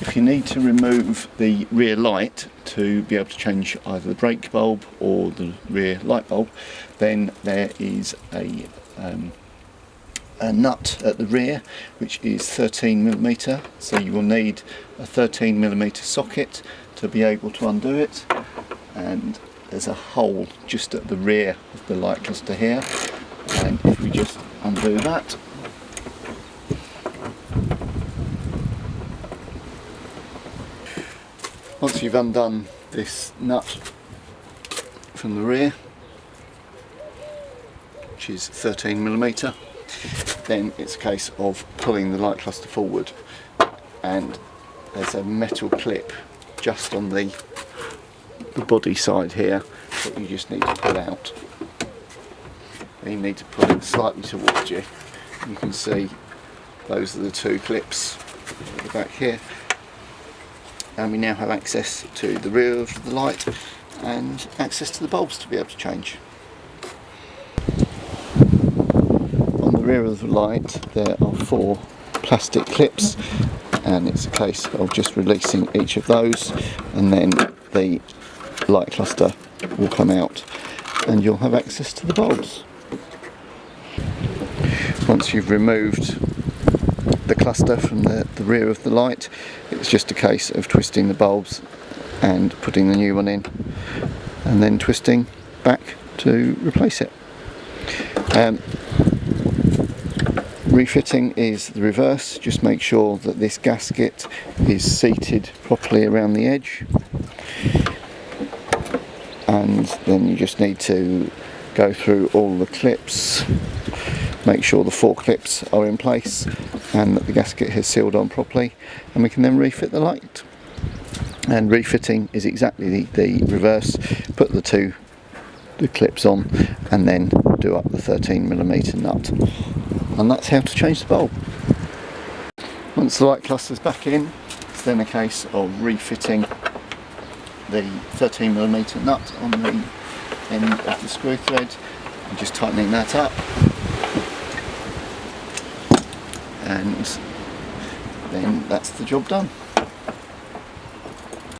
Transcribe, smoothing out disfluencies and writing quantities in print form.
If you need to remove the rear light to be able to change either the brake bulb or the rear light bulb, then there is a nut at the rear which is 13mm, so you will need a 13mm socket to be able to undo it, and there's a hole just at the rear of the light cluster here, and if we just undo that, once you've undone this nut from the rear, which is 13mm, then it's a case of pulling the light cluster forward, and there's a metal clip just on the body side here that you just need to pull out. You need to pull it slightly towards you. You can see those are the two clips at the back here, and we now have access to the rear of the light and access to the bulbs to be able to change. On the rear of the light there are 4 plastic clips, and it's a case of just releasing each of those, and then the light cluster will come out and you'll have access to the bulbs. Once you've removed the cluster from the rear of the light, it's just a case of twisting the bulbs and putting the new one in, and then twisting back to replace it. Refitting is the reverse. Just make sure that this gasket is seated properly around the edge, and then you just need to go through all the clips, make sure the 4 clips are in place and that the gasket has sealed on properly, and we can then refit the light. And refitting is exactly the reverse. Put the clips on and then do up the 13mm nut, and that's how to change the bulb. Once the light cluster's back in, it's then a case of refitting the 13mm nut on the end of the screw thread and just tightening that up, and then that's the job done.